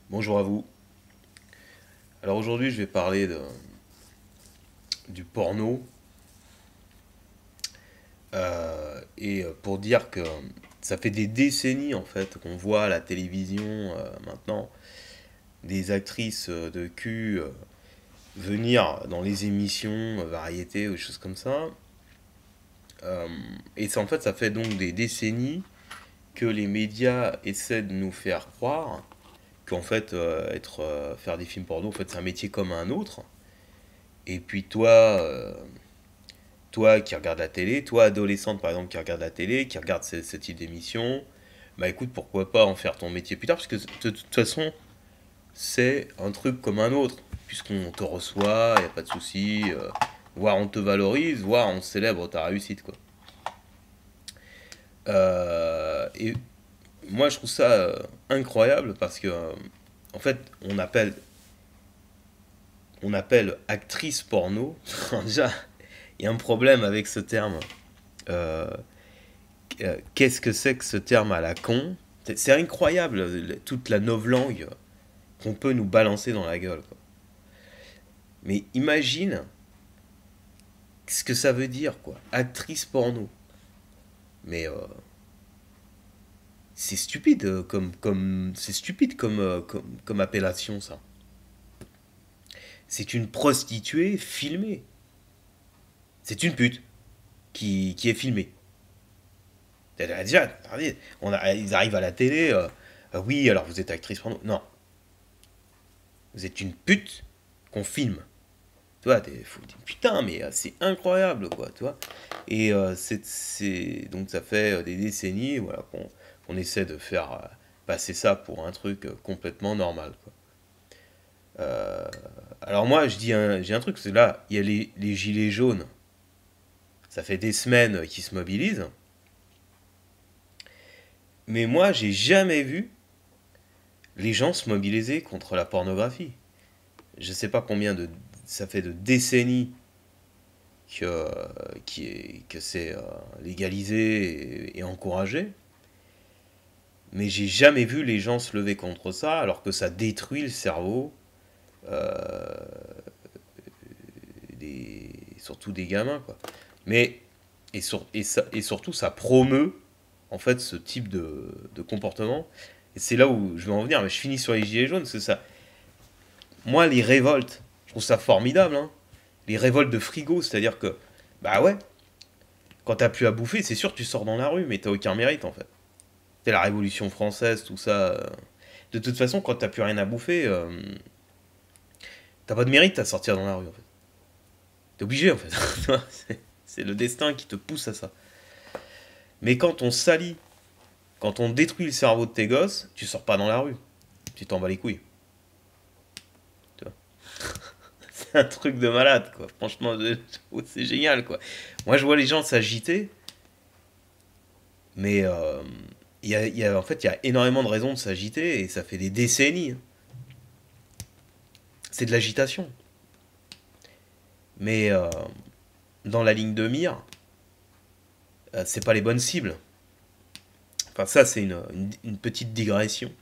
Bonjour à vous. Alors aujourd'hui, je vais parler du porno et pour dire que ça fait des décennies en fait qu'on voit à la télévision maintenant des actrices de cul venir dans les émissions variétés ou des choses comme ça. Euh, et ça, en fait, ça fait donc des décennies que les médias essaient de nous faire croire qu'en fait, faire des films porno, en fait, c'est un métier comme un autre. Et puis toi qui regardes la télé, toi adolescente par exemple qui regarde la télé, qui regarde ce type d'émission, bah écoute, pourquoi pas en faire ton métier plus tard, parce que de toute façon, c'est un truc comme un autre, puisqu'on te reçoit, il n'y a pas de souci, voire on te valorise, voire on célèbre ta réussite, quoi. Et moi je trouve ça incroyable parce que, en fait, on appelle actrice porno, déjà, il y a un problème avec ce terme. Euh, Qu'est-ce que c'est que ce terme à la con? C'est incroyable, toute la novlangue qu'on peut nous balancer dans la gueule, quoi. Mais imagine ce que ça veut dire, quoi. Actrice porno. Mais c'est stupide c'est stupide comme appellation, ça. C'est une prostituée filmée. C'est une pute qui est filmée. Déjà, regardez, ils arrivent à la télé. Oui, alors vous êtes actrice porno. Non, vous êtes une pute qu'on filme. Tu vois, putain, mais c'est incroyable, quoi, tu vois. Et donc ça fait des décennies, voilà, qu'on essaie de faire passer ça pour un truc complètement normal, quoi. Euh, alors moi, j'ai un truc, c'est là, il y a les gilets jaunes. Ça fait des semaines qu'ils se mobilisent, mais moi, j'ai jamais vu les gens se mobiliser contre la pornographie. Je sais pas combien ça fait de décennies que, que c'est légalisé et encouragé. Mais j'ai jamais vu les gens se lever contre ça, alors que ça détruit le cerveau, euh, surtout des gamins, quoi. Mais, et surtout, ça promeut, en fait, ce type de comportement. Et c'est là où je vais en venir, mais je finis sur les gilets jaunes, c'est ça. Moi, les révoltes, je trouve ça formidable, hein. Les révoltes de frigo, c'est-à-dire que, bah ouais, quand t'as plus à bouffer, c'est sûr que tu sors dans la rue, mais t'as aucun mérite, en fait. C'est la Révolution française, tout ça. De toute façon, quand t'as plus rien à bouffer, t'as pas de mérite à sortir dans la rue, en fait. T'es obligé, en fait. C'est le destin qui te pousse à ça. Mais quand on salit, quand on détruit le cerveau de tes gosses, tu sors pas dans la rue. Tu t'en bats les couilles. Tu vois. C'est un truc de malade, quoi. Franchement, c'est génial, quoi. Moi, je vois les gens s'agiter, mais en fait, il y a énormément de raisons de s'agiter, et ça fait des décennies, hein. C'est de l'agitation. Mais dans la ligne de mire, c'est pas les bonnes cibles. Enfin, ça, c'est une petite digression.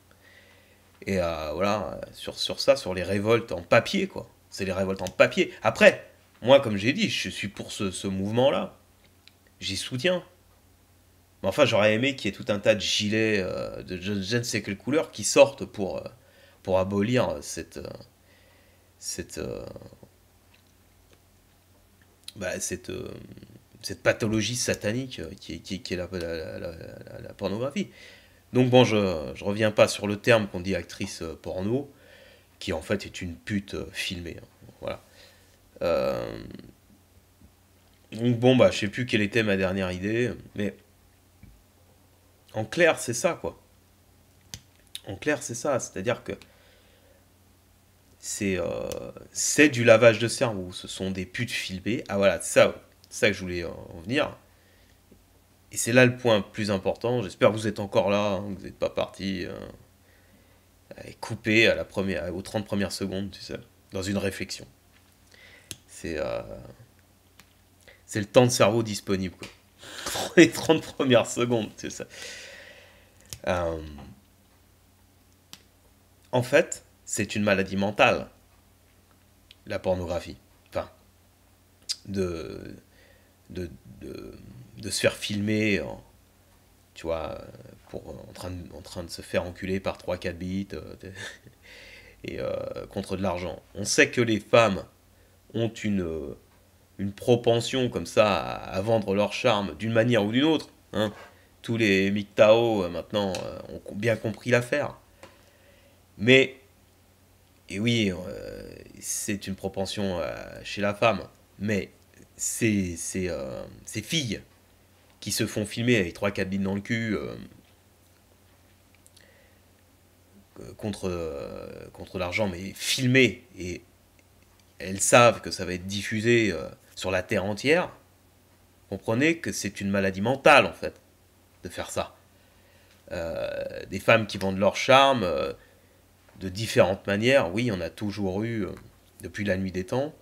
Et voilà, sur ça, sur les révoltes en papier, quoi. C'est les révoltes en papier. Après, moi, comme j'ai dit, je suis pour ce mouvement-là. J'y soutiens. Mais enfin, j'aurais aimé qu'il y ait tout un tas de gilets de je ne sais quelle couleur qui sortent pour abolir cette, euh, cette pathologie satanique qui est la pornographie. Donc bon, je reviens pas sur le terme qu'on dit actrice porno, qui en fait est une pute filmée, hein. Voilà. Euh, donc bon, bah je sais plus quelle était ma dernière idée, mais en clair c'est ça, quoi. En clair c'est ça, c'est-à-dire que c'est du lavage de cerveau, ce sont des putes filmées. Ah voilà, c'est ça que je voulais en venir. Et c'est là le point plus important. J'espère que vous êtes encore là, hein, que vous n'êtes pas parti coupé aux 30 premières secondes, tu sais, dans une réflexion. C'est c'est le temps de cerveau disponible, quoi. Les 30 premières secondes, c'est ça. Euh, En fait, c'est une maladie mentale, la pornographie. Enfin, de, de, de, de se faire filmer, tu vois, en train de se faire enculer par trois quatre bits et contre de l'argent. On sait que les femmes ont une propension comme ça vendre leur charme d'une manière ou d'une autre. Hein. Tous les MGTOW maintenant ont bien compris l'affaire. Mais, et oui, c'est une propension chez la femme. Mais ces filles qui se font filmer avec trois quatre bits dans le cul contre l'argent, mais filmées, et elles savent que ça va être diffusé sur la terre entière, comprenez que c'est une maladie mentale en fait de faire ça. Des femmes qui vendent leur charme de différentes manières, oui, on a toujours eu depuis la nuit des temps,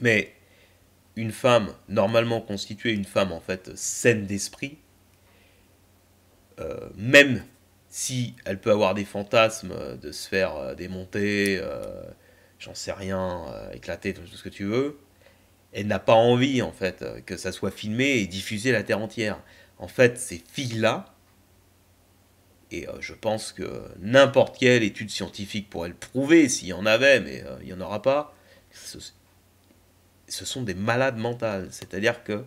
mais une femme normalement constituée, une femme en fait saine d'esprit, même si elle peut avoir des fantasmes de se faire démonter, j'en sais rien, éclater, tout ce que tu veux, elle n'a pas envie en fait que ça soit filmé et diffusé à la terre entière. En fait, ces filles-là, et je pense que n'importe quelle étude scientifique pourrait le prouver s'il y en avait, mais il n'y en aura pas, ce sont des malades mentales. C'est-à-dire que,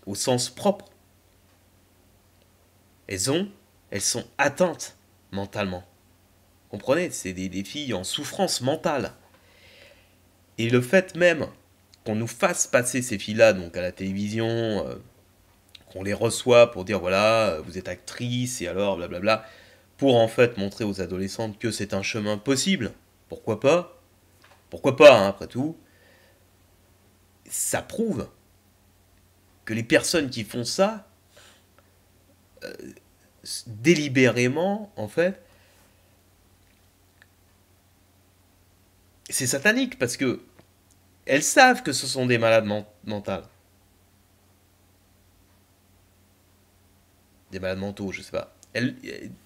au sens propre, elles sont atteintes mentalement. Comprenez, c'est des filles en souffrance mentale. Et le fait même qu'on nous fasse passer ces filles-là donc à la télévision, qu'on les reçoit pour dire voilà, vous êtes actrice et alors blablabla, pour en fait montrer aux adolescentes que c'est un chemin possible, pourquoi pas, hein, après tout, ça prouve que les personnes qui font ça, délibérément, en fait, c'est satanique parce que elles savent que ce sont des malades mentales. Des malades mentaux, je sais pas.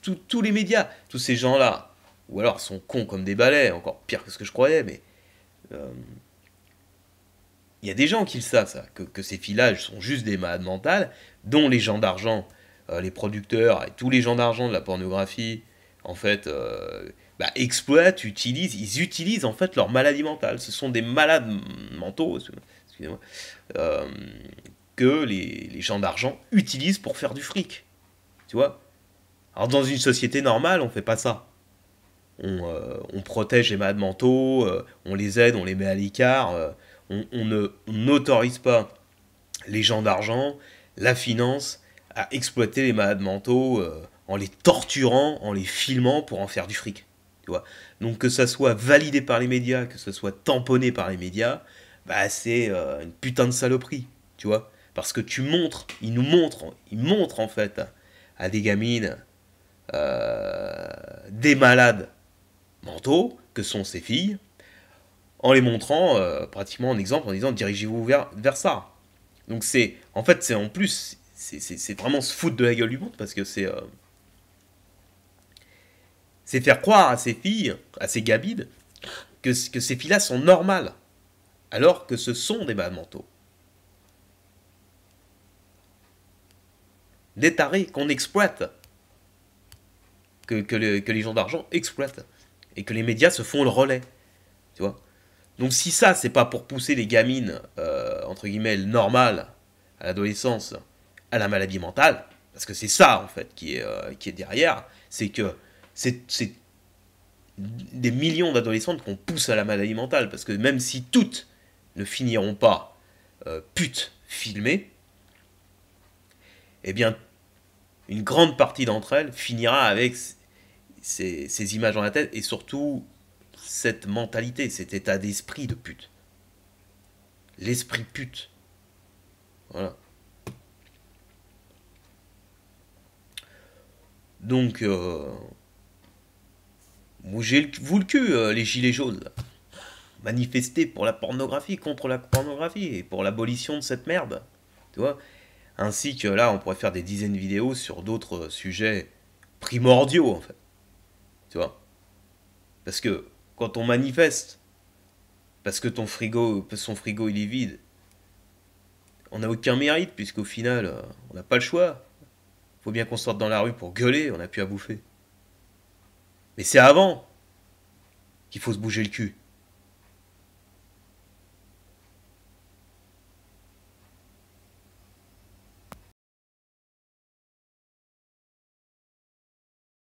Tous les médias, tous ces gens-là, ou alors sont cons comme des balais, encore pire que ce que je croyais, mais euh, il y a des gens qui le savent, ça, que ces filles-là sont juste des malades mentales, dont les gens d'argent, les producteurs et tous les gens d'argent de la pornographie, en fait, exploitent, ils utilisent en fait leur maladie mentale. Ce sont des malades mentaux, excusez-moi, euh, que les gens d'argent utilisent pour faire du fric. Tu vois. Alors dans une société normale, on fait pas ça. On protège les malades mentaux, on les aide, on les met à l'écart, on n'autorise pas les gens d'argent, la finance, à exploiter les malades mentaux en les torturant, en les filmant pour en faire du fric. Tu vois. Donc que ça soit validé par les médias, que ça soit tamponné par les médias, bah c'est une putain de saloperie, tu vois. Parce que ils montrent en fait à des gamines des malades mentaux que sont ces filles, en les montrant pratiquement en exemple, en disant dirigez-vous vers ça. Donc en fait, c'est en plus, c'est vraiment se foutre de la gueule du monde parce que c'est faire croire à ces filles, à ces gabides, que ces filles-là sont normales, alors que ce sont des malades mentaux. Des tarés qu'on exploite, que les gens d'argent exploitent, et que les médias se font le relais, tu vois. Donc si ça, c'est pas pour pousser les gamines, entre guillemets, normales, à l'adolescence, à la maladie mentale, parce que c'est ça, en fait, qui est derrière, c'est que c'est des millions d'adolescentes qu'on pousse à la maladie mentale, parce que même si toutes ne finiront pas putes filmées, eh bien, une grande partie d'entre elles finira avec ces images dans la tête, et surtout cette mentalité, cet état d'esprit de pute. L'esprit pute. Voilà. Donc, bougez-vous le cul, les gilets jaunes. Là. Manifester pour la pornographie, contre la pornographie, et pour l'abolition de cette merde. Tu vois. Ainsi que là, on pourrait faire des dizaines de vidéos sur d'autres sujets primordiaux, en fait. tu vois. Parce que quand on manifeste, parce que son frigo il est vide, on n'a aucun mérite, puisqu'au final, on n'a pas le choix. Faut bien qu'on sorte dans la rue pour gueuler, on n'a plus à bouffer. Mais c'est avant qu'il faut se bouger le cul.